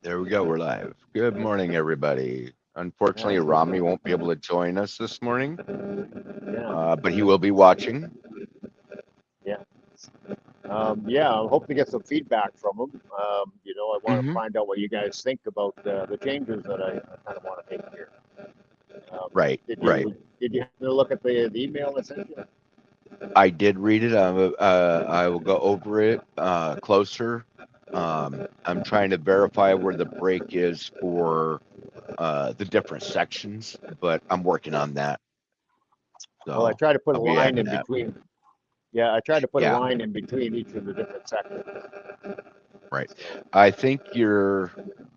There we go. We're live. Good morning, everybody. Unfortunately, Yeah, Rami won't be able to join us this morning, yeah, but he will be watching. yeah. Yeah, I hope to get some feedback from them. I want to Hmm. find out what you guys think about the changes that I kind of want to make here. Right, Did right. you have to look at the email I sent you? I did read it. I will go over it closer. I'm trying to verify where the break is for the different sections, but I'm working on that. Well, I So tried to put a I'll be line adding in that. between. Yeah, I tried to put a Yeah, line in between each of the different sections. right. So, I think your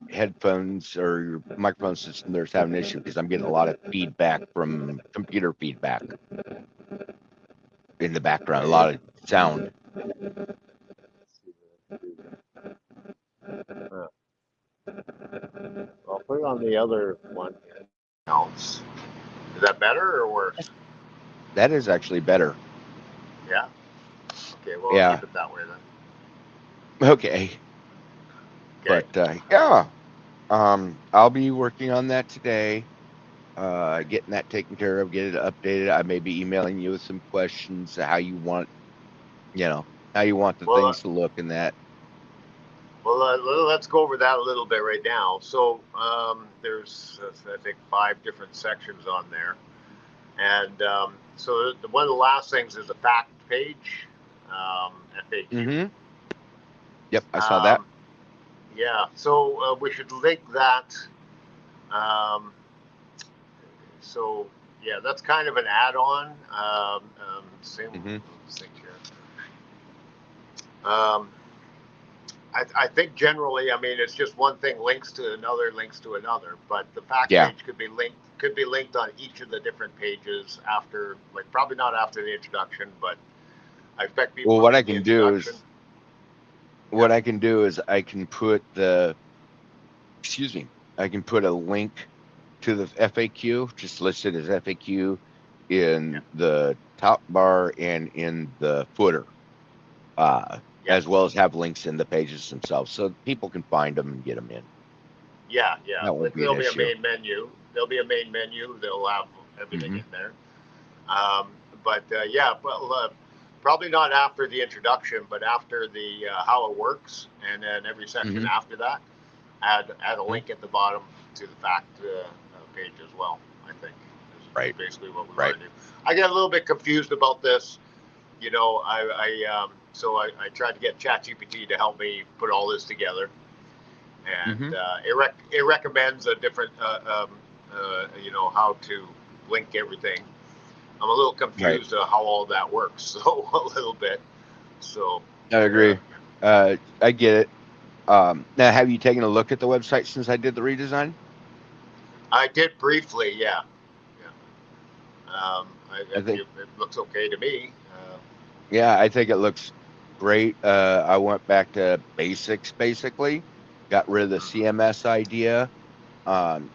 headphones or your microphone system there's having an issue because I'm getting a lot of feedback from computer feedback in the background, a okay. lot of sound. Uh, I'll put it on the other one. Else. Is that better or worse? That is actually better. Yeah. Okay. Well, I'll Yeah. keep it that way then. Okay. Okay. But yeah, I'll be working on that today. Getting that taken care of, get it updated. I may be emailing you with some questions how you want, how you want the Well, things to look in that. Let's go over that a little bit right now. So there's, I think, 5 different sections on there, and so one of the last things is the fact page, FAQ. Mm-hmm. Yep, I saw that. Um, yeah, so we should link that. Um, so yeah, that's kind of an add-on. Same. Mm-hmm. Let's think here. Um, I think generally, I mean, it's just one thing links to another, but the fact Yeah. page could be linked on each of the different pages after, like, probably not after the introduction, but I expect people Well, to read the introduction. Yeah, what I can do is I can put excuse me, I can put a link to the FAQ, just listed as FAQ yeah, in the top bar and in the footer, yeah, as well as have links in the pages themselves so people can find them and get them in. yeah, yeah. That won't Like, be an there'll be a issue. main menu. There'll be a main menu. They'll have everything Hmm. in there. But yeah, probably not after the introduction, but after the how it works, and then every section Hmm. after that, add a Hmm. link at the bottom to the fact page as well. I think is Right, basically what we right. want to do. I get a little bit confused about this. I tried to get ChatGPT to help me put all this together, and Hmm. it recommends a different how to link everything. I'm a little Right. confused how all that works, so a little bit. So I uh, agree. I get it. Now, have you taken a look at the website since I did the redesign? I did briefly, yeah, yeah. I think, It looks okay to me. yeah, I think it looks great. I went back to basics basically, got rid of the Mhm. CMS idea.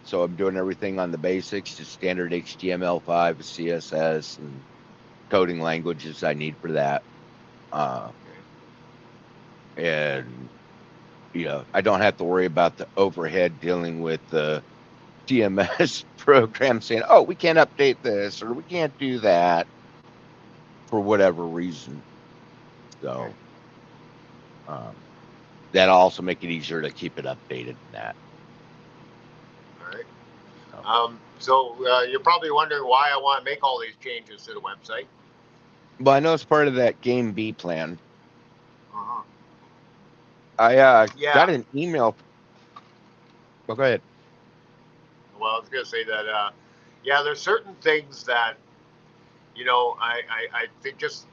So I'm doing everything on the basics, just standard HTML5, CSS, and coding languages I need for that. Uh, and I don't have to worry about the overhead dealing with the CMS program saying, "Oh, we can't update this or we can't do that for whatever reason." Okay. So um, that'll also make it easier to keep it updated. And that. All right. So, You're probably wondering why I want to make all these changes to the website. but I know it's part of that Game B plan. Uh-huh. I got Yeah. an email. Oh, go ahead. Well, I was going to say that. Yeah, there's certain things that I think just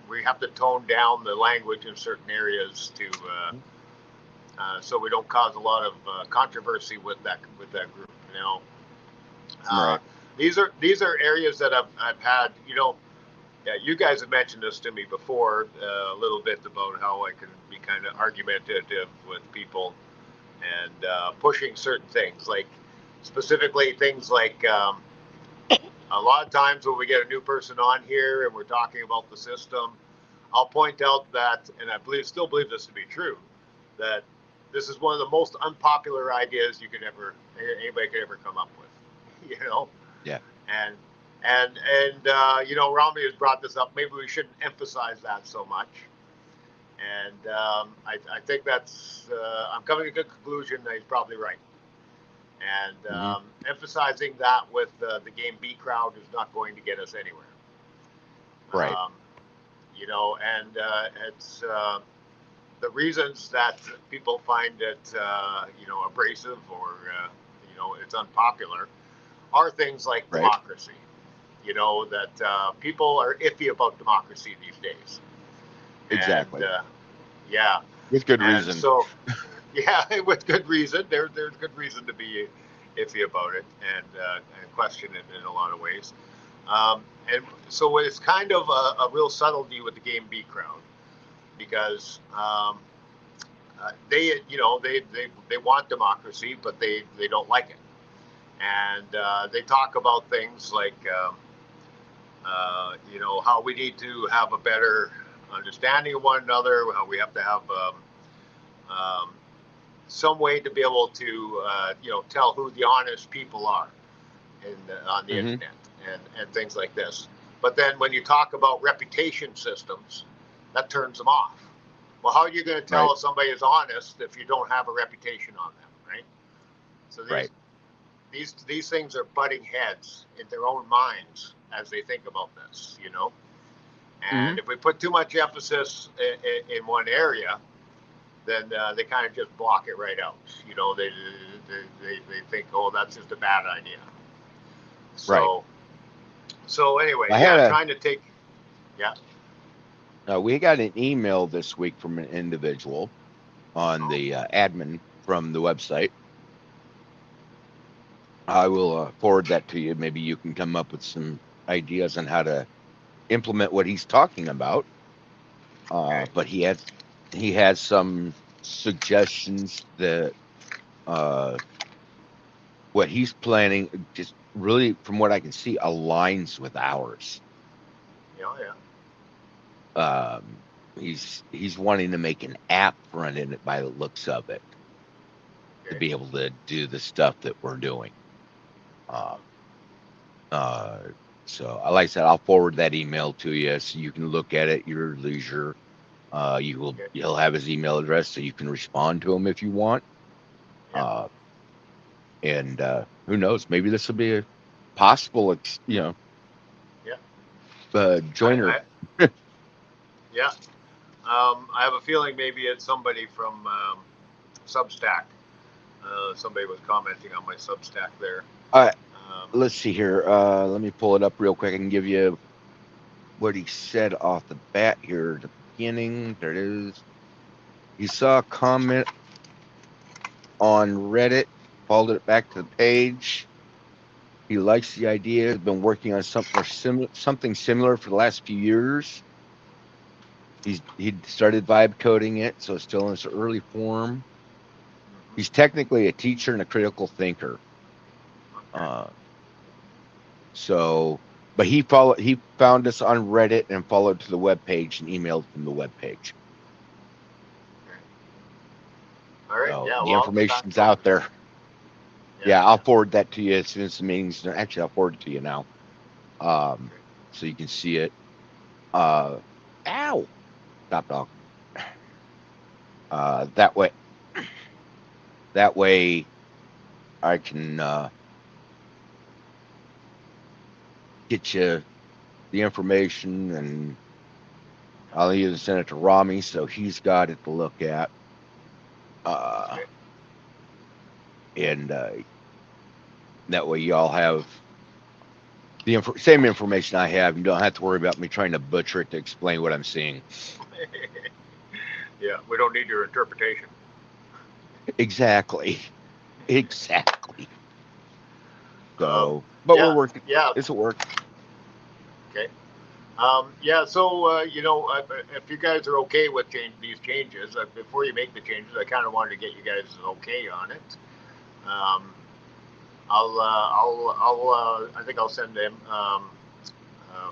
we have to tone down the language in certain areas to so we don't cause a lot of controversy with that group. Uh, Right. these are areas that I've had. Yeah, you guys have mentioned this to me before a little bit about how I can be kind of argumentative with people and pushing certain things, like specifically things like. A lot of times when we get a new person on here and we're talking about the system, I'll point out that, and I still believe this to be true, that this is one of the most unpopular ideas anybody could ever come up with, you know. Yeah. And you know, Rami has brought this up. Maybe we shouldn't emphasize that so much. And I think that's I'm coming to the conclusion that he's probably right. And emphasizing that with the game B crowd is not going to get us anywhere. Right. You know, and it's the reasons that people find it, you know, abrasive or you know, it's unpopular are things like democracy. You know, that people are iffy about democracy these days. Exactly. And, yeah. With good reason. So, yeah, with good reason. There's good reason to be iffy about it and question it in a lot of ways. And so it's kind of a real subtlety with the Game B crowd because they, you know, they want democracy, but they don't like it. And they talk about things like, you know, how we need to have a better understanding of one another, how we have to have some way to be able to, you know, tell who the honest people are on the internet and things like this. But then when you talk about reputation systems, that turns them off. Well, how are you going to tell if somebody is honest if you don't have a reputation on them, right? So these things are butting heads in their own minds as they think about this, you know. And if we put too much emphasis in one area, then they kind of just block it right out. You know, they think, oh, that's just a bad idea. So, so anyway, trying to take, we got an email this week from an individual on the admin from the website. I will forward that to you. Maybe you can come up with some ideas on how to implement what he's talking about. But he has some suggestions that what he's planning just really, from what I can see, aligns with ours. He's wanting to make an app run in it by the looks of it to be able to do the stuff that we're doing. So like I said, I'll forward that email to you so you can look at it at your leisure. He'll have his email address so you can respond to him if you want. And who knows, maybe this will be a possible, you know, joiner. I have a feeling maybe it's somebody from Substack. Somebody was commenting on my Substack there. Let's see here. Let me pull it up real quick. I can give you what he said off the bat here at the beginning. There it is. He saw a comment on Reddit, followed it back to the page. He likes the idea. Has been working on something similar for the last few years. He started vibe coding it, so it's still in its early form. He's technically a teacher and a critical thinker. But he found us on Reddit and followed to the webpage and emailed from the webpage. All right. So the information's out there. I'll forward that to you as soon as the meeting's done. Actually, I'll forward it to you now, so you can see it. Ow! Stop, dog. That way, I can get you the information, and I'll either send it to Rami so he's got it to look at. And that way y'all have the same information I have. You don't have to worry about me trying to butcher it to explain what I'm seeing. We don't need your interpretation. Exactly. So, but we're working. It's a work. Okay. So, you know, if you guys are okay with these changes, before you make the changes, I kind of wanted to get you guys okay on it. I think I'll send him,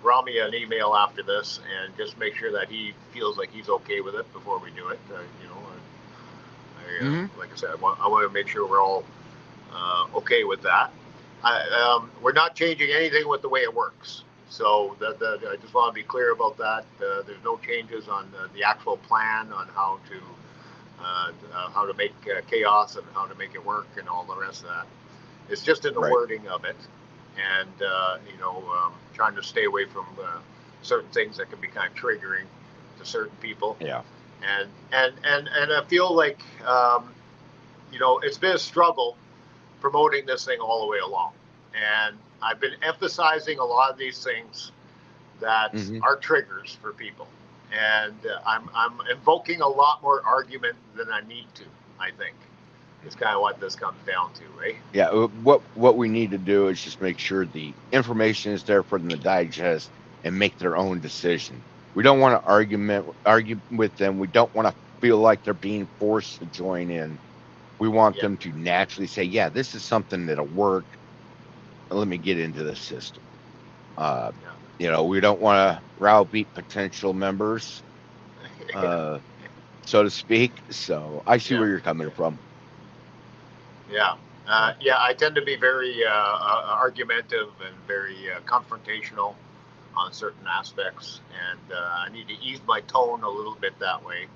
Rami an email after this and just make sure that he feels like he's okay with it before we do it. You know, Mm-hmm. like I said, I want to make sure we're all okay with that. We're not changing anything with the way it works. So I just want to be clear about that. There's no changes on the actual plan on how to make chaos and how to make it work and all the rest of that. It's just in the wording of it, and trying to stay away from certain things that can be kind of triggering to certain people. Yeah. And I feel like it's been a struggle promoting this thing all the way along, and I've been emphasizing a lot of these things that are triggers for people, and I'm invoking a lot more argument than I need to. I think it's kind of what this comes down to, right? Yeah. What we need to do is just make sure the information is there for them to digest and make their own decision. We don't want to argue with them. We don't want to feel like they're being forced to join in. We want them to naturally say, yeah, this is something that'll work. Let me get into the system. We don't want to browbeat potential members, so to speak. So I see where you're coming from. Yeah. I tend to be very argumentative and very confrontational on certain aspects, and I need to ease my tone a little bit that way,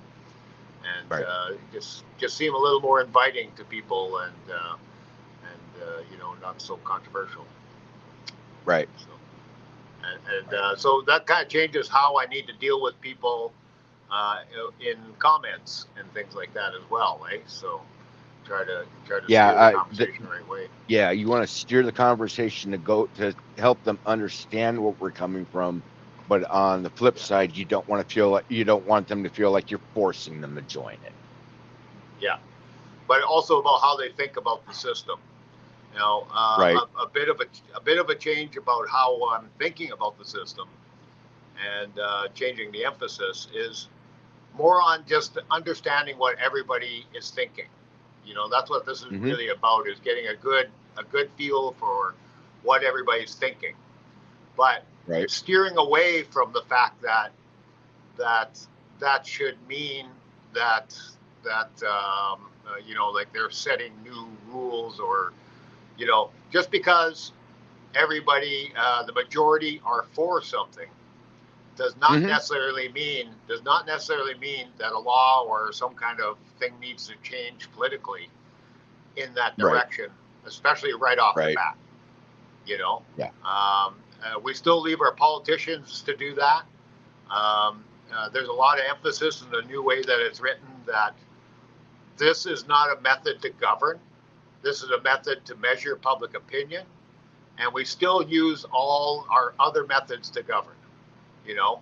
and just seem a little more inviting to people, and not so controversial. Right. So that kind of changes how I need to deal with people in comments and things like that as well, right? So try to steer the conversation the right way. Yeah, you want to steer the conversation to help them understand what we're coming from, but on the flip side, you don't want them to feel like you're forcing them to join it. Yeah, but also about how they think about the system. A bit of a change about how I'm thinking about the system, and changing the emphasis is more on just understanding what everybody is thinking. That's what this is really about, is getting a good feel for what everybody's thinking, but steering away from the fact that should mean that like they're setting new rules, or just because everybody, the majority, are for something does not necessarily mean that a law or some kind of thing needs to change politically in that direction, especially right off the bat. We still leave our politicians to do that. There's a lot of emphasis in the new way that it's written that this is not a method to govern. This is a method to measure public opinion, and we still use all our other methods to govern.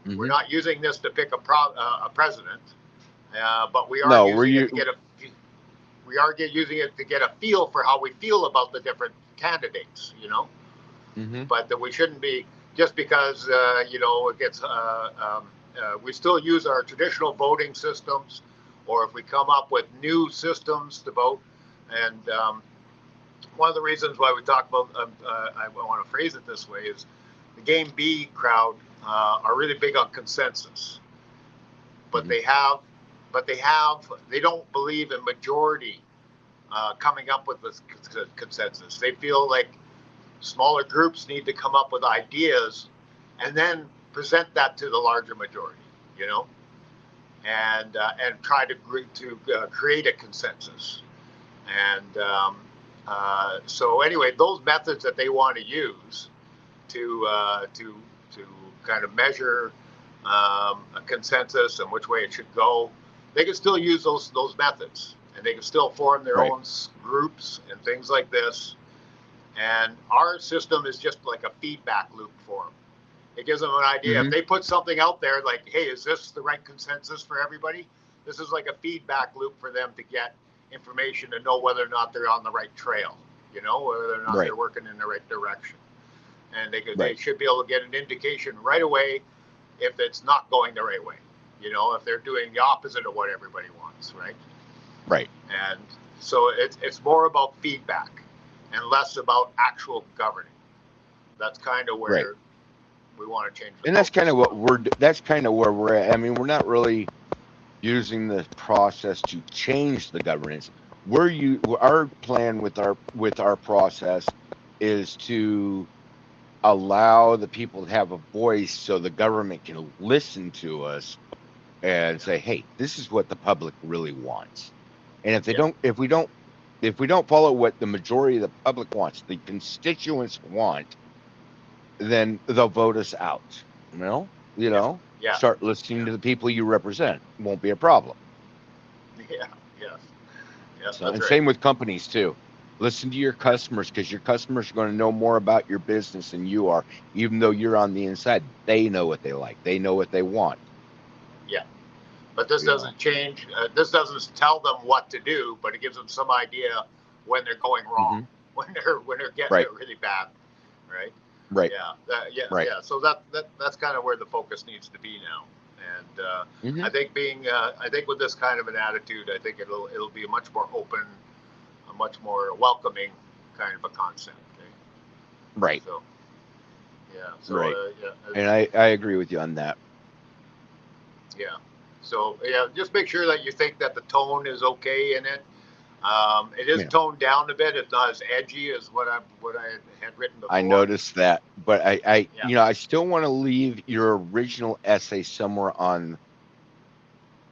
We're not using this to pick a president, but we are using it to get a feel for how we feel about the different candidates. But that we shouldn't be, just because it gets. We still use our traditional voting systems, or if we come up with new systems to vote. And one of the reasons why we talk about, I want to phrase it this way, is the Game B crowd are really big on consensus, but they don't believe in majority coming up with this consensus. They feel like smaller groups need to come up with ideas and then present that to the larger majority, and try to create a consensus. And so anyway, those methods that they want to use to kind of measure a consensus and which way it should go, they can still use those methods, and they can still form their own groups and things like this. And our system is just like a feedback loop for them. It gives them an idea. If they put something out there like, hey, is this the right consensus for everybody? This is like a feedback loop for them to get information to know whether or not they're on the right trail, whether or not they're working in the right direction. And they should be able to get an indication right away if it's not going the right way, if they're doing the opposite of what everybody wants, right? Right. And so it's more about feedback and less about actual governing. That's kind of where we want to change. And that's kind of where we're at. I mean, we're not really using the process to change the governance. Our plan with our process is to allow the people to have a voice so the government can listen to us and say, hey, this is what the public really wants. And if they Yeah. don't, if we don't follow what the majority of the public wants, the constituents want, then they'll vote us out. You Yeah. know, Yeah. start listening Yeah. to the people you represent. Won't be a problem. Yeah. Yes. Yes. So, That's and right. same with companies too. Listen to your Yeah. customers because your customers are going to know more about your business than you are. Even though you're on the inside, they know what they like. They know what they want. Yeah. But this You know. doesn't change. This doesn't tell them what to do, but it gives them some idea when they're going wrong, Hmm. when they're getting Right. it really bad, right? Right. Yeah, Right. yeah. So that's kind of where the focus needs to be now. And Hmm. I think with this kind of an attitude, I think it'll be a much more open, a much more welcoming kind of a concept. Okay? Right. So yeah, so Right. And I agree with you on that. yeah, so yeah, just make sure that you think that the tone is okay in it. It is Yeah. toned down a bit. It's not as edgy as what I had written I before. noticed that, but Yeah, I still want to leave your original essay somewhere on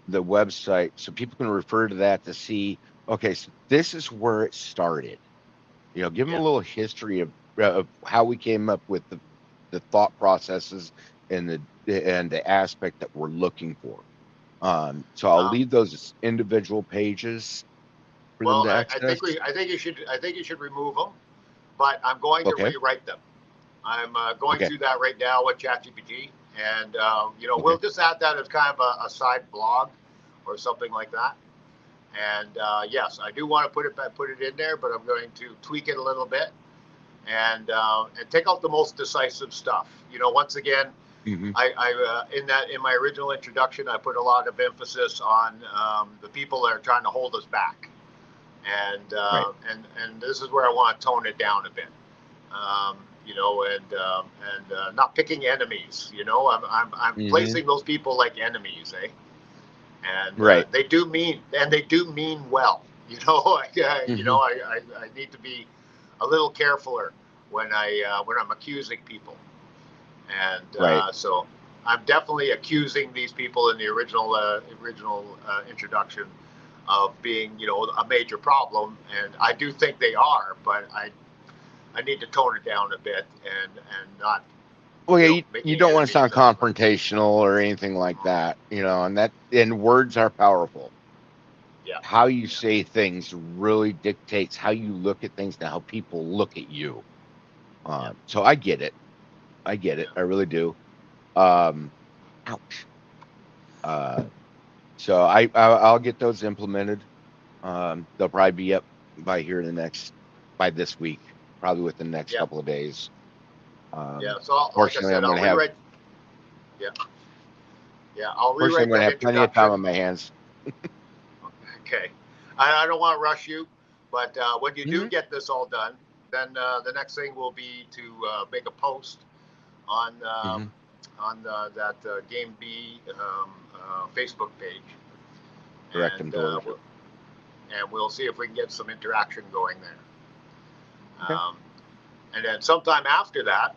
the website so people can refer to that to see, okay, so this is where it started. Give them a yeah, little history of how we came up with the thought processes and the aspect that we're looking for. So I'll um, leave those as individual pages for them well, to access. I think you should remove them, but I'm going to Okay. rewrite them. I'm going Okay. through that right now with ChatGPT, and Okay. we'll just add that as kind of a side blog or something like that. And yes, I do want to put it in there, but I'm going to tweak it a little bit and take out the most decisive stuff. Once again, Hmm. in my original introduction, I put a lot of emphasis on the people that are trying to hold us back, Right. and this is where I want to tone it down a bit. And not picking enemies. I'm Hmm. placing those people like enemies, eh? And Right. they do mean well. Hmm. I need to be a little carefuler when I'm accusing people, and Right. so I'm definitely accusing these people in the original introduction of being a major problem, and I do think they are, but I need to tone it down a bit and not Well, yeah, you making don't want to enemies sound out of them. confrontational or anything like that, and words are powerful. Yeah, How you yeah, say things really dictates how you look at things and how people look at you. yeah, So I get it. I get it. yeah, I really do. Um, ouch. Uh, so I'll get those implemented. They'll probably be up by this week, probably within the next yeah, couple of days. yeah. Um, So like I fortunately, said, I'm going I'll to have rewrite. Yeah, yeah, I'll fortunately I'm rewrite going to that have plenty of time introduction. on my hands. Okay, I don't want to rush you, but when you do Hmm. get this all done, then the next thing will be to make a post on Hmm. that Game B Facebook page, Direct them and towards it. we'll see if we can get some interaction going there. Okay. Um, and then sometime after that,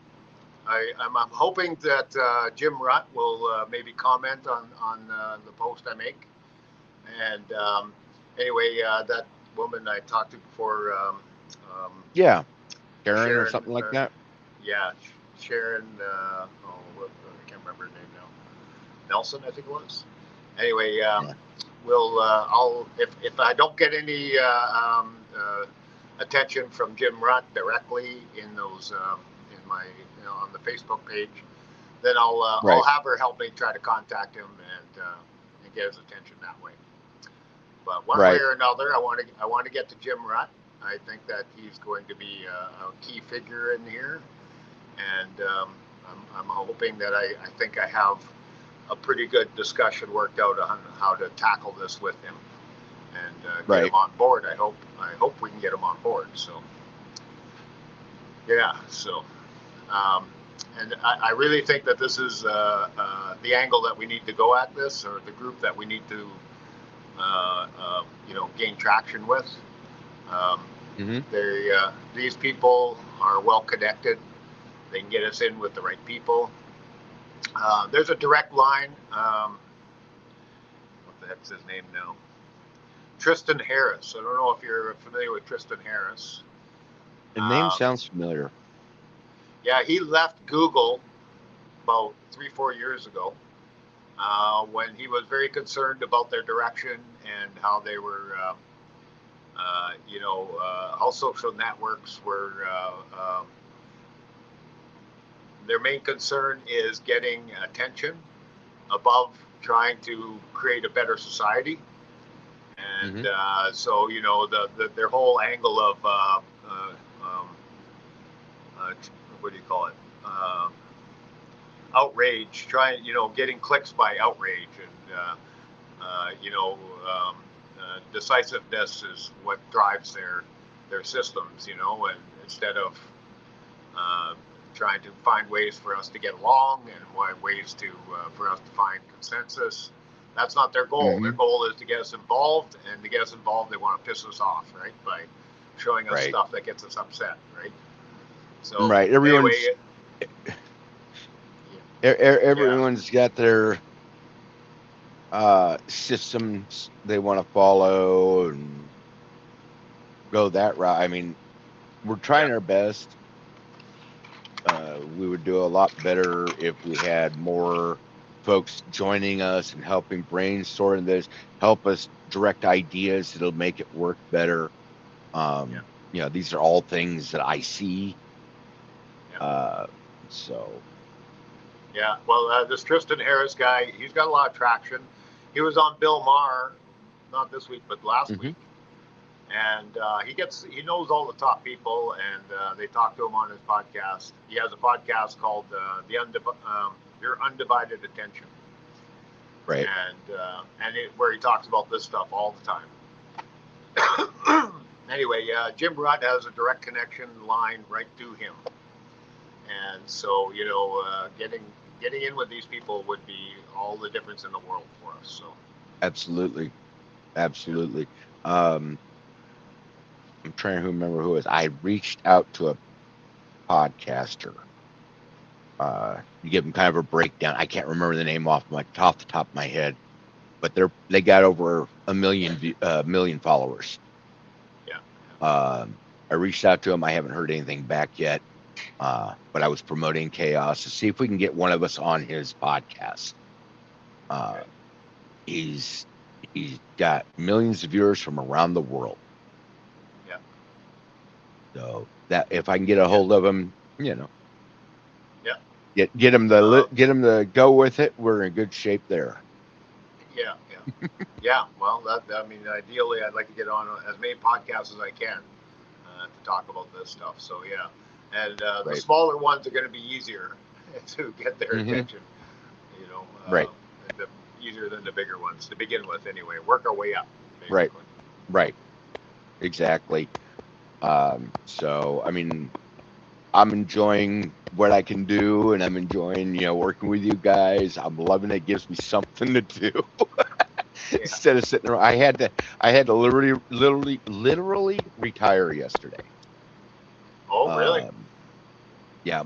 I'm hoping that Jim Rutt will maybe comment on the post I make. And anyway, that woman I talked to before, um, Yeah. Karen or Sharon, something like that. yeah, Sharon, I can't remember her name now. Nelson, I think it was. Anyway, Yeah. I'll if I don't get any attention from Jim Rutt directly in those in my on the Facebook page, then I'll Right. have her help me try to contact him and get his attention that way. But one way Right. or another, I want to get to Jim Rutt. I think that he's going to be a key figure in here, and I'm hoping that I think I have a pretty good discussion worked out on how to tackle this with him and get him Right. on board. I hope we can get him on board. So yeah, so um, I really think that this is the angle that we need to go at this, or the group that we need to, gain traction with. Um, Hmm. these people are well connected. They can get us in with the right people. There's a direct line. What the heck's his name now? Tristan Harris. I don't know if you're familiar with Tristan Harris. The name sounds familiar. Yeah, he left Google about 3-4 years ago when he was very concerned about their direction and how they were, how social networks were. Their main concern is getting attention above trying to create a better society. And so, their whole angle of what do you call it? Outrage, trying, getting clicks by outrage, and decisiveness is what drives their systems, and instead of trying to find ways for us to get along and ways to for us to find consensus. That's not their goal. Their goal is to get us involved, and to get us involved, they want to piss us off, right? By showing us stuff that gets us upset, right? So everyone's got their systems they want to follow and go that route. I mean, we're trying our best. We would do a lot better if we had more folks joining us and helping brainstorm this, help us direct ideas that'll make it work better. These are all things that I see. This Tristan Harris guy, he's got a lot of traction. He was on Bill Maher, not this week, but last week. And he knows all the top people, and they talk to him on his podcast. He has a podcast called Your Undivided Attention, right? And where he talks about this stuff all the time. Anyway, Jim Rutt has a direct connection line right to him, and so getting in with these people would be all the difference in the world for us. So absolutely. I'm trying to remember who it was. I reached out to a podcaster. You give them kind of a breakdown. I can't remember the name off the top of my head, but they got over a million followers. I reached out to him. I haven't heard anything back yet, but I was promoting Chaos to see if we can get one of us on his podcast. He's got millions of viewers from around the world. So that if I can get a hold of him, get him to go with it, we're in good shape there. Well, ideally, I'd like to get on as many podcasts as I can to talk about this stuff. So and the smaller ones are going to be easier to get their attention. Easier than the bigger ones to begin with. Anyway, work our way up. Basically. Right. Exactly. So, I mean, I'm enjoying what I can do, and I'm enjoying, working with you guys. I'm loving it. It gives me something to do instead of sitting around. I had to literally retire yesterday. Oh, really?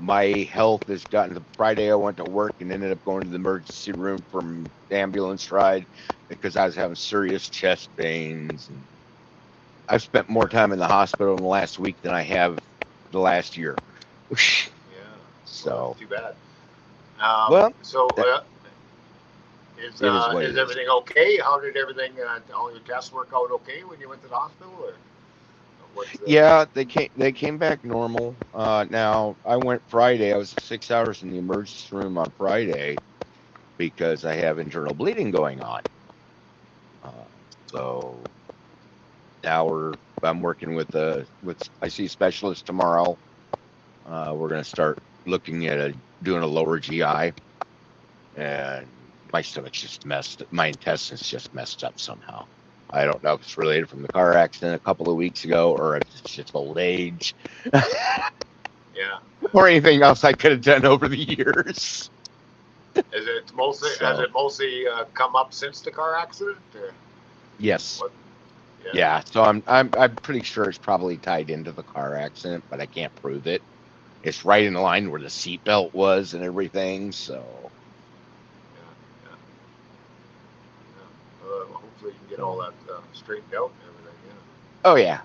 My health has gotten to Friday. I went to work and ended up going to the emergency room from the ambulance ride because I was having serious chest pains. And I've spent more time in the hospital in the last week than I have the last year. So too bad. Is everything okay? How did everything? All your tests work out okay when you went to the hospital, or? They came back normal. Now I went Friday. I was 6 hours in the emergency room on Friday because I have internal bleeding going on. So now I'm working with I see a specialist tomorrow. We're going to start looking at doing a lower GI, and my stomach's just my intestines just messed up somehow. I don't know if it's related from the car accident a couple of weeks ago or if it's just old age. or anything else I could have done over the years. Is it mostly So. has it mostly come up since the car accident? Or Yes. what? Yeah. So I'm pretty sure it's probably tied into the car accident, but I can't prove it. It's right in line where the seatbelt was and everything. So. Yeah, hopefully you can get all that straightened out and everything. Yeah. Oh yeah.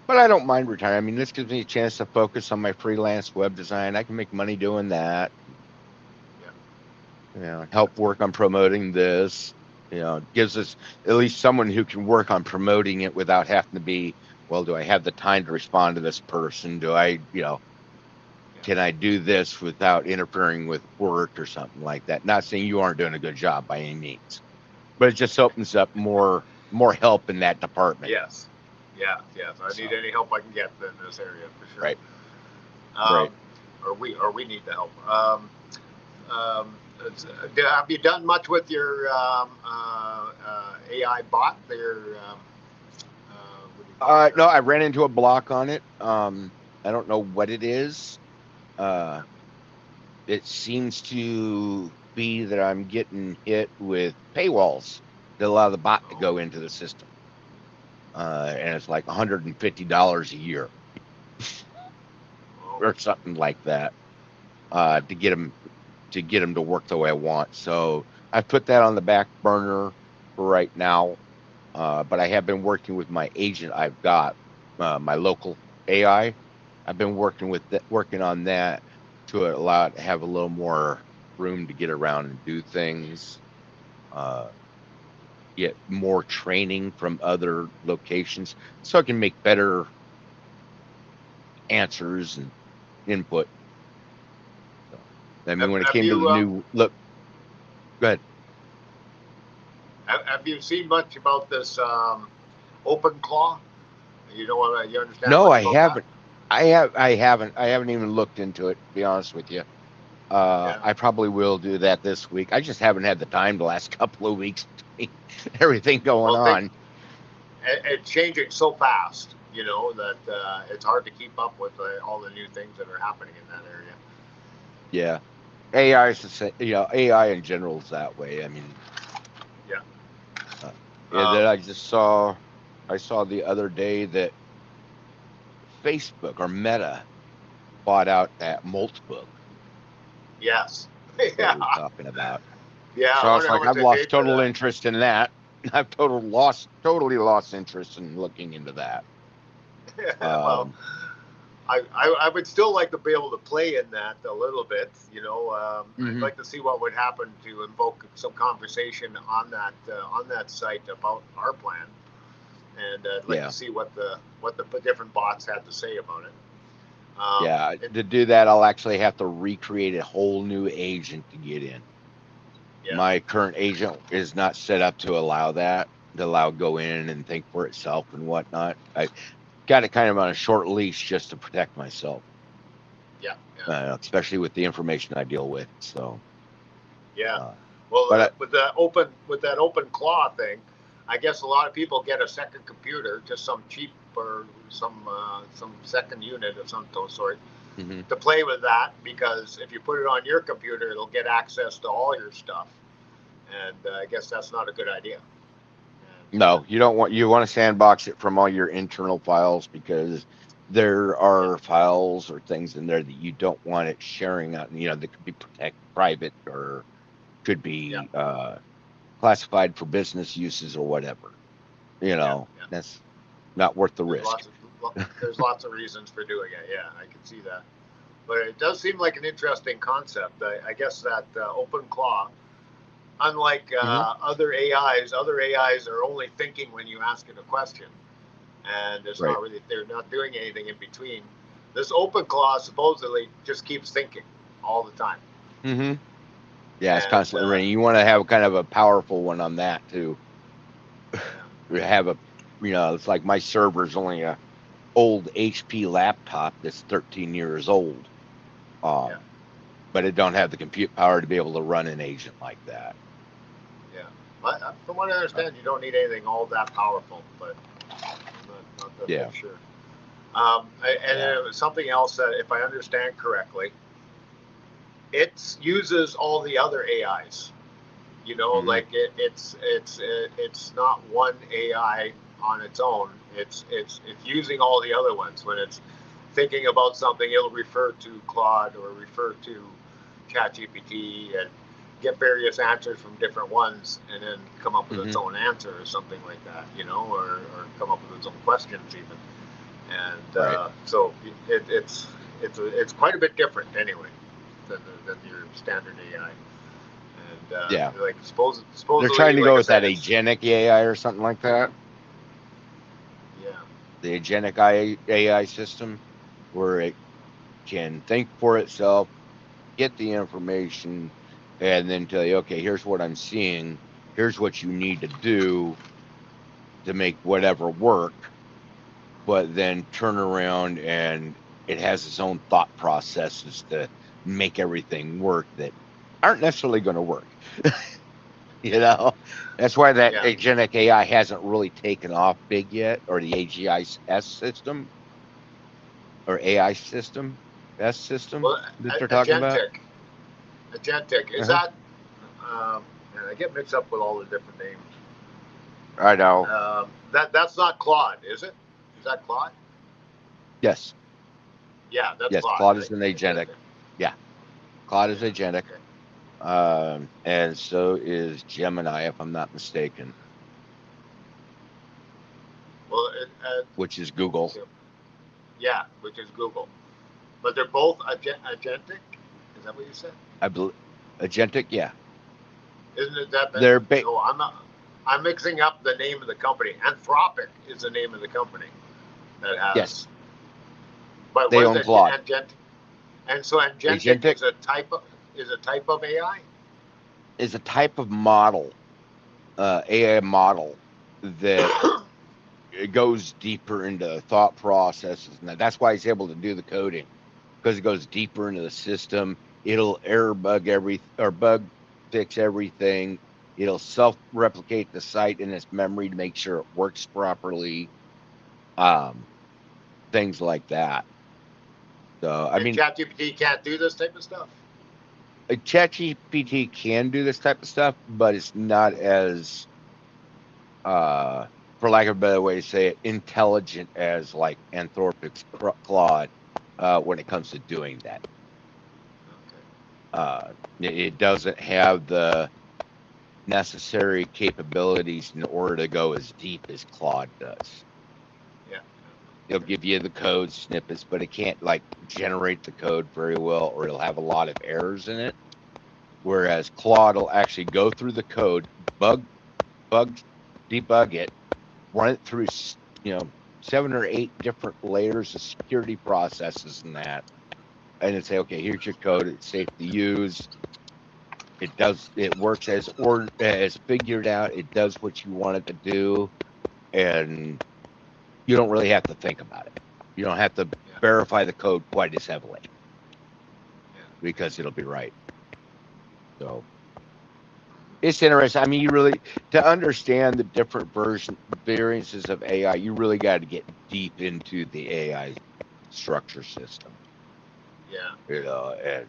But I don't mind retiring. I mean, this gives me a chance to focus on my freelance web design. I can make money doing that. Help work on promoting this. It gives us at least someone who can work on promoting it without having to be, well, do I have the time to respond to this person? Do I, can I do this without interfering with work or something like that? Not saying you aren't doing a good job by any means, but it just opens up more help in that department. Yes. Yeah. I need any help I can get in this area for sure. Right. Right. Or we need the help. Have you done much with your AI bot? No, I ran into a block on it. I don't know what it is. It seems to be that I'm getting hit with paywalls that allow the bot to go into the system. And it's like $150 a year or something like that to get them to work the way I want. So I put that on the back burner for right now. But I have been working with my agent. I've got my local AI. I've been working on that to allow it to have a little more room to get around and do things. Get more training from other locations so I can make better answers and input. So, I mean, when it came to the new look, go ahead. Have you seen much about this open claw? You understand? No, I haven't. I haven't even looked into it, to be honest with you. I probably will do that this week. I just haven't had the time the last couple of weeks between everything going on. It's changing so fast, that it's hard to keep up with all the new things that are happening in that area. Yeah. AI is the same, AI in general is that way. I mean, that I saw the other day that Facebook or Meta bought out that Moltbook. Yes. That we're talking about. Yeah. So it's like I've lost total interest in that. I've totally lost interest in looking into that. Well, I would still like to be able to play in that a little bit. I'd like to see what would happen to invoke some conversation on that site about our plan, and I'd like to see what the different bots had to say about it. To do that, I'll actually have to recreate a whole new agent to get in. Yeah. My current agent is not set up to allow that, to allow go in and think for itself and whatnot. I got it kind of on a short leash just to protect myself. Yeah. Especially with the information I deal with. So. Yeah. With that open claw thing, I guess a lot of people get a second computer, just some cheap or some second unit of some sort, to play with that, because if you put it on your computer, it'll get access to all your stuff, and I guess that's not a good idea. No, you want to sandbox it from all your internal files, because there are files or things in there that you don't want it sharing out, that could be private or could be classified for business uses or whatever. That's not worth the risk. There's lots of reasons for doing it. Yeah, I can see that. But it does seem like an interesting concept. I guess that open claw, unlike other AIs are only thinking when you ask it a question, and it's not really, they're not doing anything in between. This open claw supposedly just keeps thinking all the time. Yeah, it's constantly running. You want to have kind of a powerful one on that too. Have it's like my server's only a old HP laptop that's 13 years old. But it don't have the compute power to be able to run an agent like that. Yeah. From what I understand, you don't need anything all that powerful, but I'm not sure. And then it was something else that, if I understand correctly, it uses all the other AIs. You know, Mhm. like it's not one AI on its own. It's using all the other ones. When it's thinking about something, it'll refer to Claude or refer to ChatGPT and get various answers from different ones, and then come up with its own answer or something like that. You know, or come up with its own questions even. And Right. so it's quite a bit different anyway than your standard AI. And Yeah. like supposedly, They're trying to like go I with that said, it's agentic AI or something like that. yeah, The agentic AI system, where it can think for itself, get the information, and then tell you, okay, here's what I'm seeing. Here's what you need to do to make whatever work. But then turn around and it has its own thought processes to make everything work that aren't necessarily going to work. You know, that's why that yeah. agentic AI hasn't really taken off big yet, or the AGIS system or AI system, S system Well, that they're talking about. agentic is Uh-huh. that? And I get mixed up with all the different names. I know. That's not Claude, is it? Is that Claude? Yes. Yeah, that's Yes. Claude, Claude right? is an agentic. Agentic. Yeah. Claude is Yeah. agentic. Okay. And so is Gemini, if I'm not mistaken, Well, which is Google. yeah, which is Google, but they're both agentic. Is that what you said? I believe agentic. Yeah. Isn't it that? They're No, I'm not. I'm mixing up the name of the company. Anthropic is the name of the company that yes. has. But They what is own it? Claude. And so agentic Agentic is a type of AI. is a type of model, AI model that it goes deeper into thought processes, and that's why he's able to do the coding, because it goes deeper into the system. It'll error bug or bug fix everything. It'll self-replicate the site in its memory to make sure it works properly. Things like that. So, I And mean, ChatGPT can't do this type of stuff. ChatGPT can do this type of stuff, but it's not as, for lack of a better way to say it, intelligent as like Anthropic's Claude when it comes to doing that. It doesn't have the necessary capabilities in order to go as deep as Claude does. Yeah. It'll give you the code snippets, but it can't like generate the code very well, or it'll have a lot of errors in it. Whereas Claude will actually go through the code, bug, debug it, run it through, 7 or 8 different layers of security processes and that, and then say, okay, here's your code. It's safe to use. It works as figured out. It does what you want it to do, and you don't really have to think about it. You don't have to verify the code quite as heavily because it'll be right. So it's interesting. I mean, you really, to understand the different variances of AI, you really got to get deep into the AI structure system. Yeah. And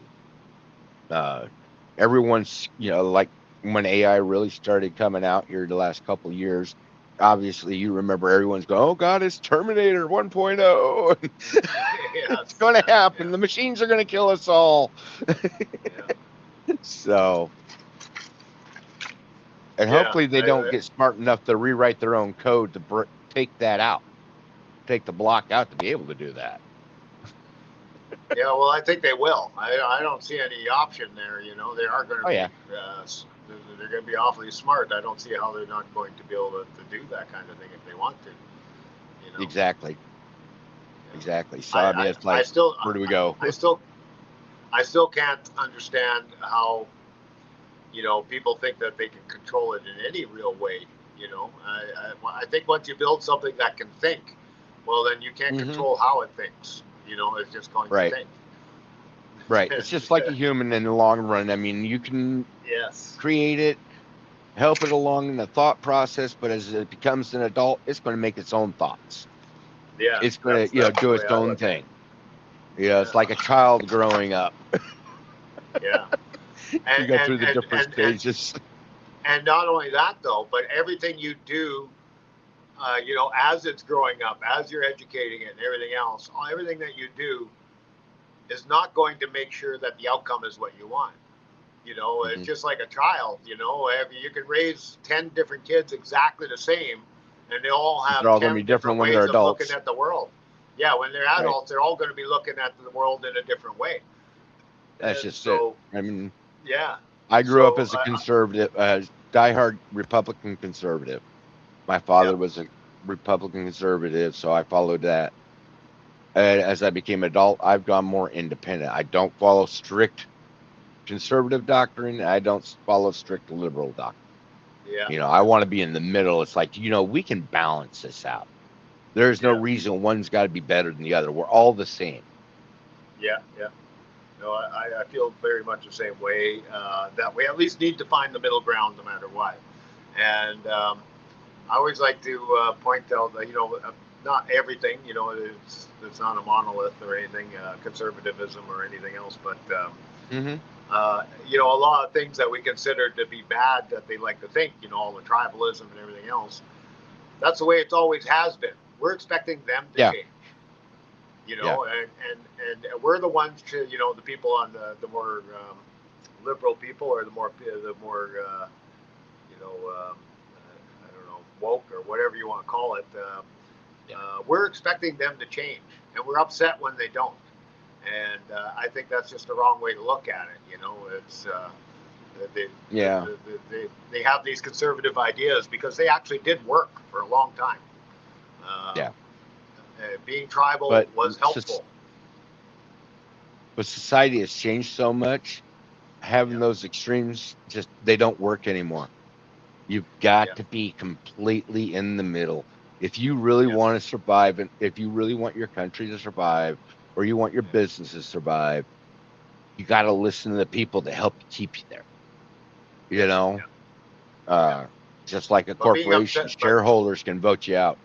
everyone's, like when AI really started coming out here the last couple of years, obviously you remember everyone's going, oh God, it's Terminator 1.0. It's going to happen. The machines are going to kill us all. So, and hopefully they don't get smart enough to rewrite their own code to take that out, take the block out to be able to do that. Yeah, well, I think they will. I don't see any option there. You know, they are going to be. They're going to be awfully smart. I don't see how they're not going to be able to do that kind of thing if they want to. You know? Exactly. Exactly. So I mean, it's like, where do we go? I still can't understand how, people think that they can control it in any real way. You know, I think once you build something that can think, well, then you can't control how it thinks. You know, it's just going to think. Right. It's just like a human in the long run. I mean, you can create it, help it along in the thought process, but as it becomes an adult, it's going to make its own thoughts. Yeah, it's going to, that's the do way its I own look at it. thing. It's like a child growing up. Yeah, You and go and through the and different and and stages. and not only that though, but everything you do, as it's growing up, as you're educating it and everything else, everything that you do is not going to make sure that the outcome is what you want. It's Hmm. just like a child. You can raise 10 different kids exactly the same, and they all But they're have all going to 10 be different different when they're ways of looking adults, at the world. Yeah, when they're right? adults, they're all going to be looking at the world in a different way. That's And just it. so, I mean, yeah. I grew up So, as a conservative, diehard Republican conservative. My yeah, father was a Republican conservative, so I followed that. And as I became adult, I've gone more independent. I don't follow strict conservative doctrine. I don't follow strict liberal doctrine. yeah, I want to be in the middle. It's like, we can balance this out. There's no yeah, reason one's got to be better than the other. We're all the same. yeah, yeah. No, I feel very much the same way. That we at least need to find the middle ground no matter what. And I always like to point out that not everything, it's not a monolith or anything, conservatism or anything else, but Hmm. a lot of things that we consider to be bad that they like to think, all the tribalism and everything else. That's the way it's always has been. We're expecting them to Yeah, change, yeah, and we're the ones to, the people on the more liberal people, or the more I don't know, woke or whatever you want to call it. yeah, We're expecting them to change, and we're upset when they don't. And I think that's just the wrong way to look at it. It's they, yeah, they have these conservative ideas because they actually did work for a long time. yeah. Being tribal But was helpful. but society has changed so much. Having Yeah, those extremes just they don't work anymore. You've got yeah, to be completely in the middle. If you really yeah, want to survive, and if you really want your country to survive, or you want your yeah, business to survive, you got to listen to the people that help you keep you there. yeah, You know, yeah, yeah. uh, just like a But being corporation, upset, but shareholders can vote you out.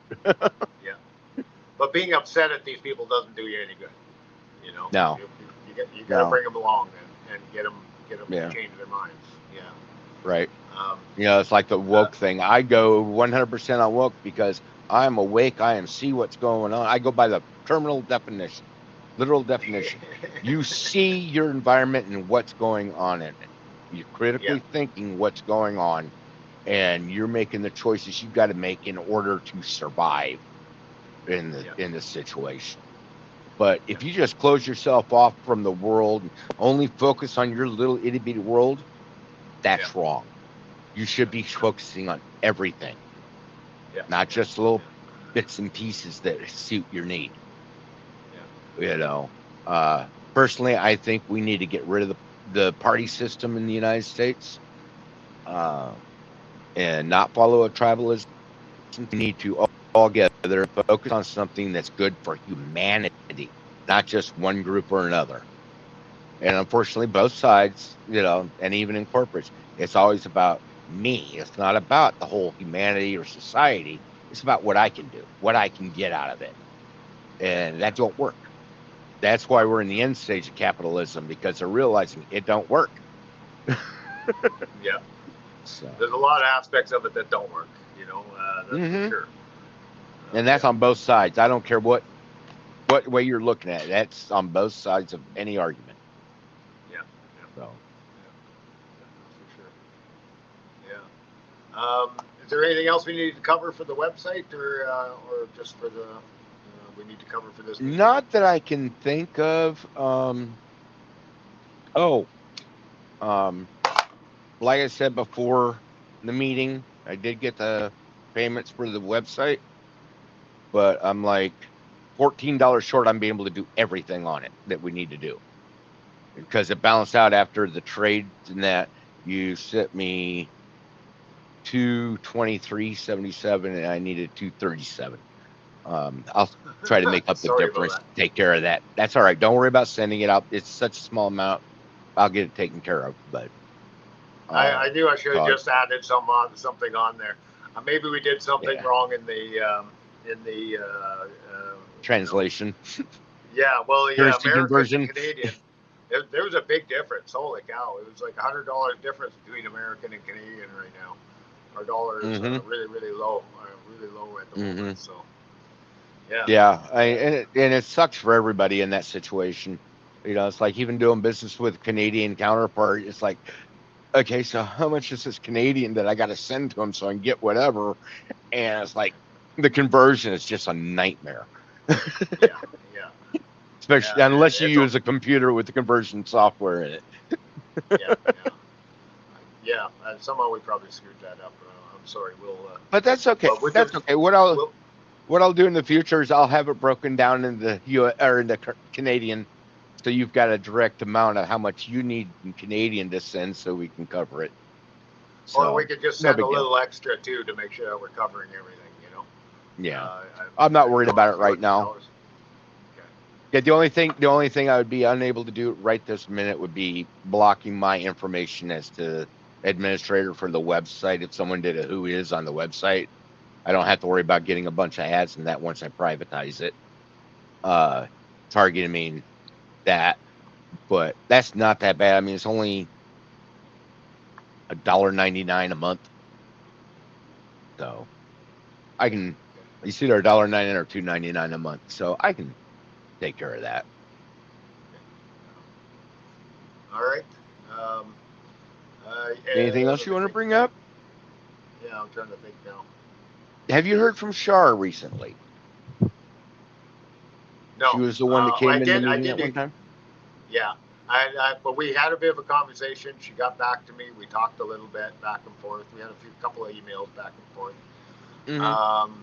yeah, but being upset at these people doesn't do you any good. You know, No, you got to no, bring them along and get them to yeah, change their minds. Yeah. right. Um, It's like the uh, woke thing. I go 100% on woke because I'm awake. I am see what's going on. I go by the terminal definition, literal definition. You see your environment and what's going on in it. You're yeah, critically thinking what's going on, and you're making the choices you've got to make in order to survive in the yeah, in the situation. But yeah, if you just close yourself off from the world and only focus on your little itty bitty world, yeah, that's wrong. You should yeah, be focusing on everything, yeah, not yeah, just little bits and pieces that suit your need. yeah, You know, personally, I think we need to get rid of the party system in the United States, uh, and not follow a tribalism. We need to all get together and focus on something that's good for humanity, not just one group or another. And unfortunately, both sides, and even in corporates, it's always about me. It's not about the whole humanity or society. It's about what I can do, what I can get out of it. yeah, And yeah. that don't work. That's why No, we're in the end stage of capitalism because they're realizing it don't work. yeah. So, There's a lot of aspects of it that don't work. That's for hmm sure. and that's Yeah, on both sides. I don't care what way you're looking at it. That's on both sides of any argument. yeah, yeah, So, yeah. That's for sure. Yeah. Is there anything else we need to cover for the website, or just for the we need to cover for this meeting? not that I can think of. Oh, um, like I said before the meeting, I did get the payments for the website, but I'm like $14 short. I'm being able to do everything on it that we need to do because it balanced out after the trades and that you sent me 223.77 and I needed 237. I'll try to make up the Sorry about difference, that. take care of that. That's all right. Don't worry about sending it out. It's such a small amount. I'll get it taken care of. But I knew I should have so just added something on there. Maybe we did something yeah, wrong in the Translation. yeah, well, yeah, Currency American to conversion. Canadian. There was a big difference. Holy cow! It was like $100 difference between American and Canadian right now. Our dollar is Mm-hmm. really low at the Mm-hmm. moment. So yeah, Yeah, and it sucks for everybody in that situation. You know, it's like even doing business with Canadian counterpart. It's like, okay, so how much is this Canadian that I got to send to them so I can get whatever? And it's like the conversion is just a nightmare, yeah, yeah, especially yeah, and unless you use a computer with the conversion software in it. yeah, yeah, yeah. And somehow we probably screwed that up. I'm sorry. But that's okay. But we can, That's okay. What I'll we'll, what I'll do in the future is I'll have it broken down in the or in the Canadian, so you've got a direct amount of how much you need in Canadian to send, so we can cover it. or we So could just no send a big deal. little extra too to make sure that we're covering everything. You know, Yeah, uh, I'm not I worried don't know about if it right now. $200. Okay. Yeah, the only thing I would be unable to do right this minute would be blocking my information as to administrator for the website. If someone did a who is on the website, I don't have to worry about getting a bunch of ads in that once I privatize it. Targeting that, but that's not that bad. I mean, it's only $1.99 a month, so I can. You see, they're $1.99 or $2.99 a month, so I can take care of that. All right. Um, Anything else let you me want to think. bring up? Yeah, I'm trying to think now. Have you heard from Shar recently? She No, was the one that I came in the did. I meeting did. at one time. Yeah, but we had a bit of a conversation. She got back to me. We talked a little bit back and forth. We had couple of emails back and forth. Mm-hmm.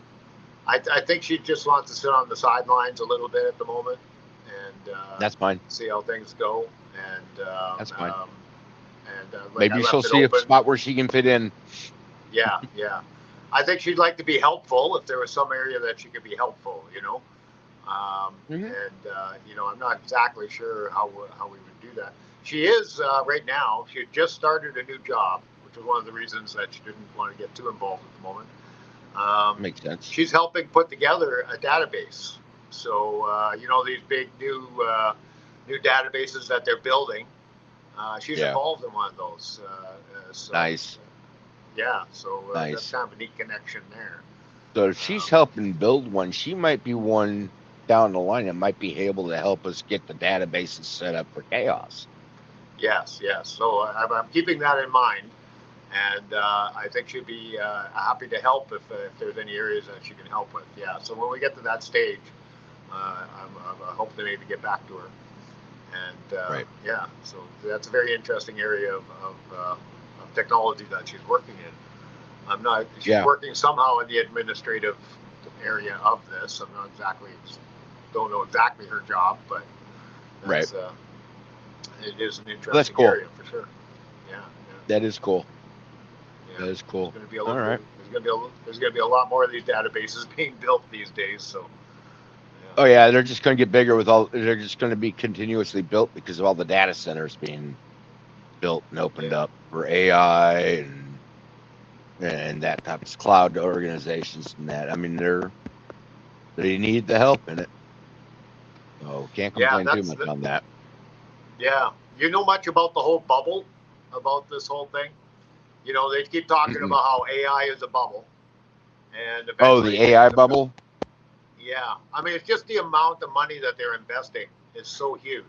I think she just wants to sit on the sidelines a little bit at the moment and That's fine. see how things go. And That's fine. like I Maybe she'll left it see a open. spot where she can fit in. Yeah, yeah. I think she'd like to be helpful if there was some area that she could be helpful. You know. Mm-hmm. You know, I'm not exactly sure how we would do that. She is right now. She had just started a new job, which was one of the reasons that she didn't want to get too involved at the moment. Makes sense. She's helping put together a database. So you know these big new databases that they're building. She's involved in one of those. So, nice. Yeah. So nice. That's kind of a neat connection there. So if she's helping build one, she might be one down the line that might be able to help us get the databases set up for chaos. Yes, yes. So I'm keeping that in mind, and I think she'd be happy to help if there's any areas that she can help with. Yeah. So when we get to that stage, I'm hoping to maybe get back to her. And right. Yeah, so that's a very interesting area of technology that she's working in. I'm not. She's working somehow in the administrative area of this. I'm not exactly. Don't know exactly her job, but that's, it is an interesting area for sure. Yeah, that is cool. Yeah. That is cool. There's going to be a lot more of these databases being built these days. So. Yeah. Oh yeah, they're just going to get bigger with all. They're just going to be continuously built because of all the data centers being built and opened up for AI and that type of cloud organizations and that. I mean, they need the help in it. So can't complain too much on that. Yeah. You know much about the whole bubble, about this whole thing? You know, they keep talking about how AI is a bubble. And the AI bubble? Yeah. I mean, it's just the amount of money that they're investing is so huge.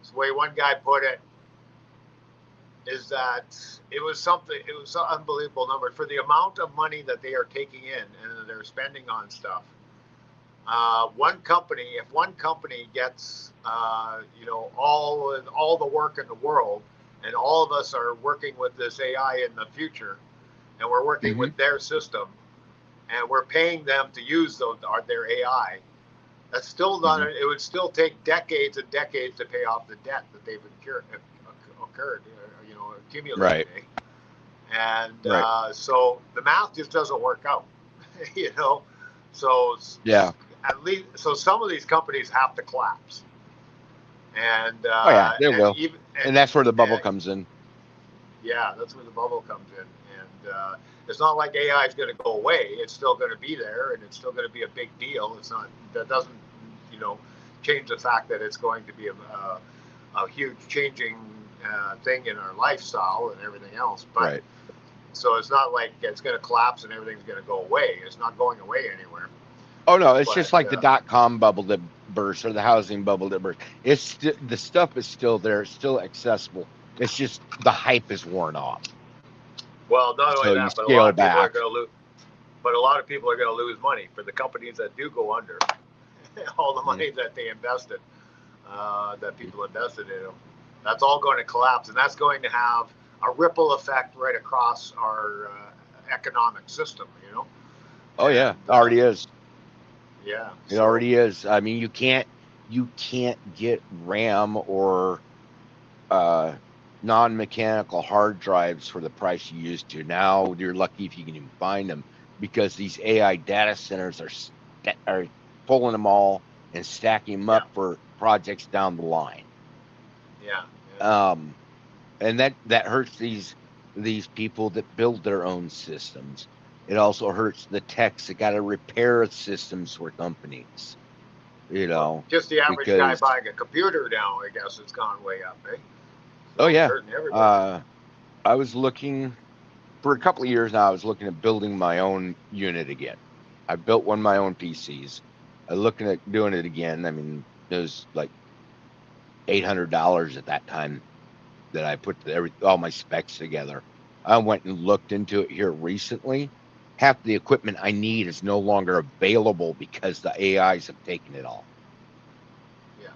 It's the way one guy put it, is that it was an unbelievable number for the amount of money that they are taking in and they're spending on stuff. If one company gets, you know, all the work in the world, and all of us are working with this AI in the future, and we're working with their system, and we're paying them to use their AI, that's still not. It would still take decades and decades to pay off the debt that they've accumulated. Right. And so the math just doesn't work out. You know, so yeah. At least, so some of these companies have to collapse. And they will. And that's where the bubble comes in. Yeah, that's where the bubble comes in. It's not like AI is going to go away. It's still going to be there, and it's still going to be a big deal. It's not, that doesn't, you know, change the fact that it's going to be a huge changing thing in our lifestyle and everything else. But Right. so it's not like it's going to collapse and everything's going to go away. It's not going away anywhere. Oh no, it's But just like the .com bubble that burst or the housing bubble that burst. It's the stuff is still there. It's still accessible. It's just the hype is worn off. well, not only So you that, but a lot scale of people are back. going to lose. But a lot of people are going to lose money for the companies that do go under. All the money that they invested, that people invested in them, that's all going to collapse, and that's going to have a ripple effect right across our economic system. You know. Oh And, yeah, it already is. Yeah. It already is. I mean, you can't get RAM or non-mechanical hard drives for the price you used to. Now you're lucky if you can even find them because these AI data centers are pulling them all and stacking them up for projects down the line. Yeah. And that hurts these people that build their own systems. It also hurts the techs that got to repair systems for companies. You know, well, just the average guy buying a computer now, I guess it's gone way up, eh? So yeah. I was looking for a couple of years now. I was looking at building my own unit again. I built one of my own PCs. I'm looking at doing it again. I mean, it was like $800 at that time that I put all my specs together. I went and looked into it here recently. Half the equipment I need is no longer available because the AIs have taken it all. Yeah.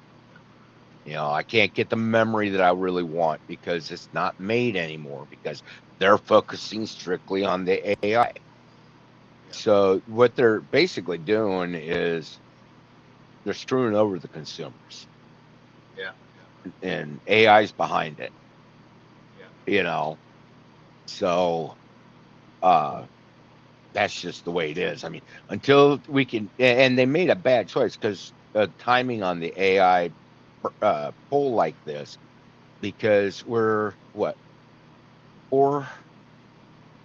You know, I can't get the memory that I really want because it's not made anymore because they're focusing strictly on the AI. Yeah. So what they're basically doing is they're screwing over the consumers. Yeah. And AI's behind it. Yeah. You know. So that's just the way it is. I mean, until we can, and they made a bad choice because timing on the AI poll like this, because we're what 4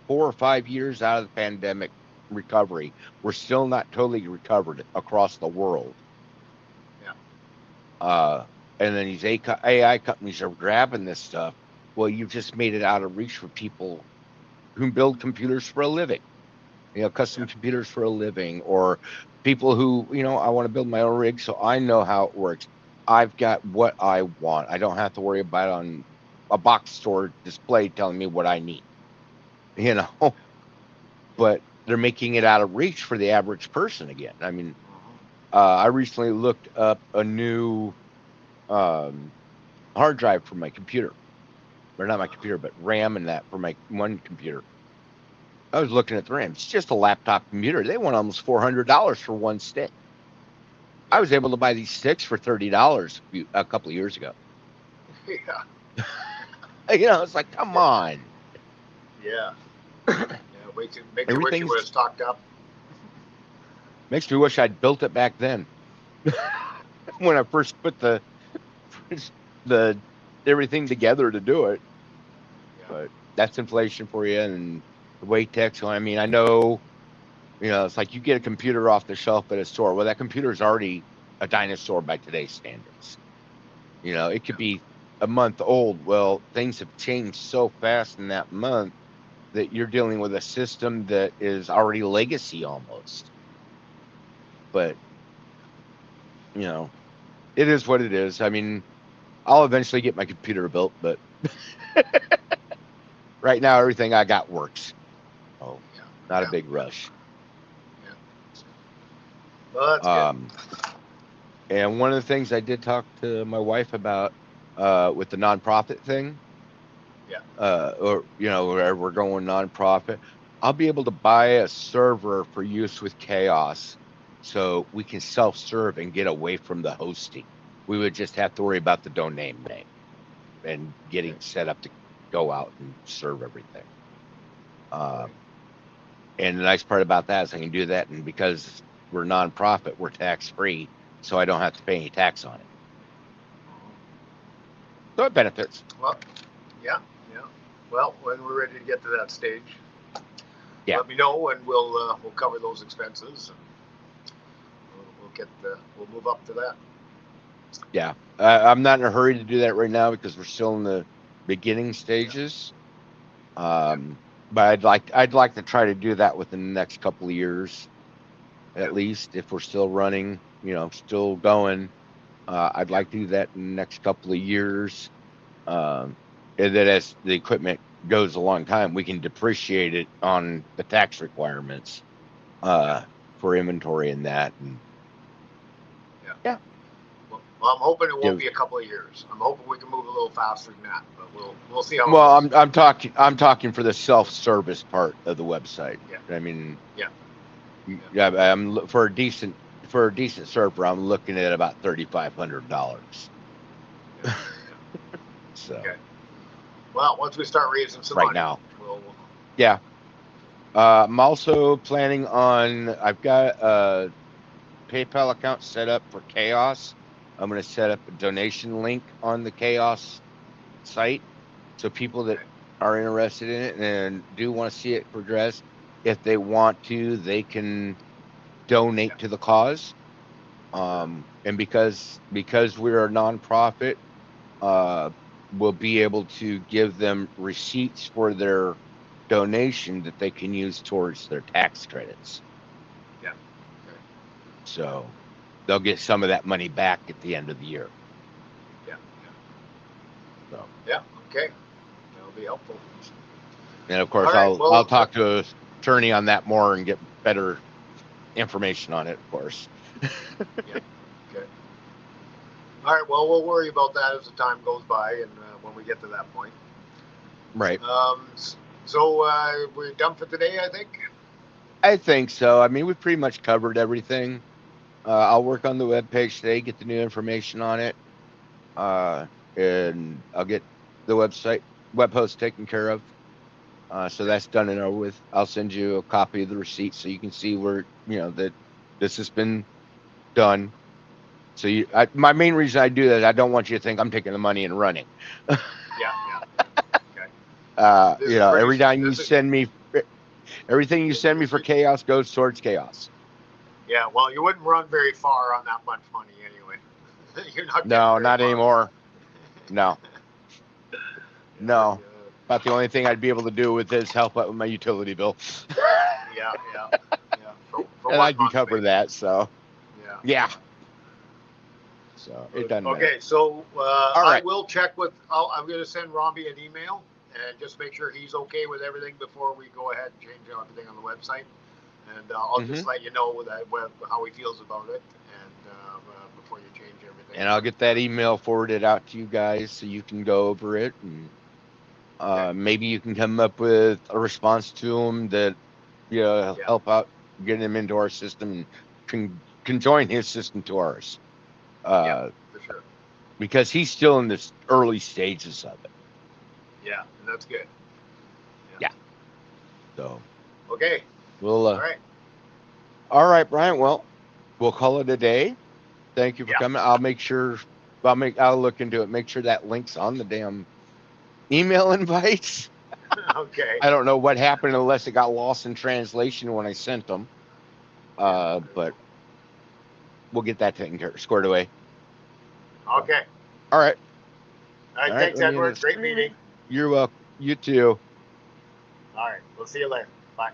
or 5 years out of the pandemic recovery. We're still not totally recovered across the world. Yeah. And then these AI companies are grabbing this stuff. Well, you've just made it out of reach for people who build computers for a living. You know, custom computers for a living, or people who, you know, I want to build my own rig so I know how it works. I've got what I want. I don't have to worry about it on a box store display telling me what I need. You know, but they're making it out of reach for the average person again. I mean, I recently looked up a new hard drive for my computer, or not my computer, but RAM and that for my one computer. I was looking at the RAM. It's just a laptop computer. They want almost $400 for one stick. I was able to buy these sticks for $30 a couple of years ago. Yeah. You know, it's like, come on. Yeah. Yeah. Makes you wish you would have stocked up. Makes me wish I'd built it back then. When I first put the everything together to do it. Yeah. But that's inflation for you, and the way tech. So I mean, I know, you know, it's like you get a computer off the shelf at a store. Well, that computer is already a dinosaur by today's standards. You know, it could be a month old. Well, things have changed so fast in that month that you're dealing with a system that is already legacy almost. But, you know, it is what it is. I mean, I'll eventually get my computer built, but right now everything I got works. Oh, not a big rush. Yeah. Well, that's good. And one of the things I did talk to my wife about with the nonprofit thing, or, you know, where we're going nonprofit, I'll be able to buy a server for use with Chaos so we can self-serve and get away from the hosting. We would just have to worry about the domain name and getting set up to go out and serve everything. And the nice part about that is I can do that, and because we're nonprofit, we're tax-free, so I don't have to pay any tax on it. So it benefits. Well, yeah. Well, when we're ready to get to that stage, Yeah. let me know, and we'll cover those expenses. And we'll move up to that. Yeah. I'm not in a hurry to do that right now because we're still in the beginning stages. But I'd like to try to do that within the next couple of years, at least, if we're still running, still going. I'd like to do that in the next couple of years. And then as the equipment goes a long time, we can depreciate it on the tax requirements for inventory and that. And yeah. Well, I'm hoping it won't be a couple of years. I'm hoping we can move a little faster than that, but we'll see how. Well, I'm talking for the self-service part of the website. Yeah. I mean, yeah. I'm for a decent server. I'm looking at about $3,500. Yeah. So. Okay. Well, once we start raising some right money, now. we'll... Yeah. I'm also planning on. I've got a PayPal account set up for Chaos. I'm going to set up a donation link on the Chaos site, so people that are interested in it and do want to see it progress, if they want to, they can donate to the cause. And because we're a nonprofit, we'll be able to give them receipts for their donation that they can use towards their tax credits. Yeah. Okay. So they'll get some of that money back at the end of the year. Yeah. So. Yeah. Okay. That'll be helpful. And of course, I'll talk to an attorney on that more and get better information on it, of course. Yeah. Okay. All right. Well, we'll worry about that as the time goes by and when we get to that point. Right. So we're done for today, I think. I think so. I mean, we pretty much covered everything. I'll work on the webpage today, get the new information on it, and I'll get the web host taken care of. So that's done and over with. I'll send you a copy of the receipt so you can see where that this has been done. So my main reason I do that is I don't want you to think I'm taking the money and running. Okay. Every time you send me, everything you send me for Chaos goes towards Chaos. Yeah, well, you wouldn't run very far on that much money anyway. You're not. No, not anymore. No. No. About the only thing I'd be able to do with this help out with my utility bill. Yeah. And I can cover that, so. Yeah. So it doesn't matter. Okay, so right. I will check with. I'm going to send Robbie an email and just make sure he's okay with everything before we go ahead and change everything on the website. And I'll just let you know how he feels about it, and before you change everything. And I'll get that email forwarded out to you guys so you can go over it, and maybe you can come up with a response to them that help out getting him into our system and can join his system to ours. For sure. Because he's still in the early stages of it. Yeah, and that's good. Yeah. So. Okay. We'll. All right. All right, Brian. Well, we'll call it a day. Thank you for coming. I'll make sure. I'll look into it. Make sure that link's on the damn email invites. Okay. I don't know what happened unless it got lost in translation when I sent them. But we'll get that squared away. Okay. All right. All right. Thanks, Edward. Great meeting. You're welcome. You too. All right. We'll see you later. Bye.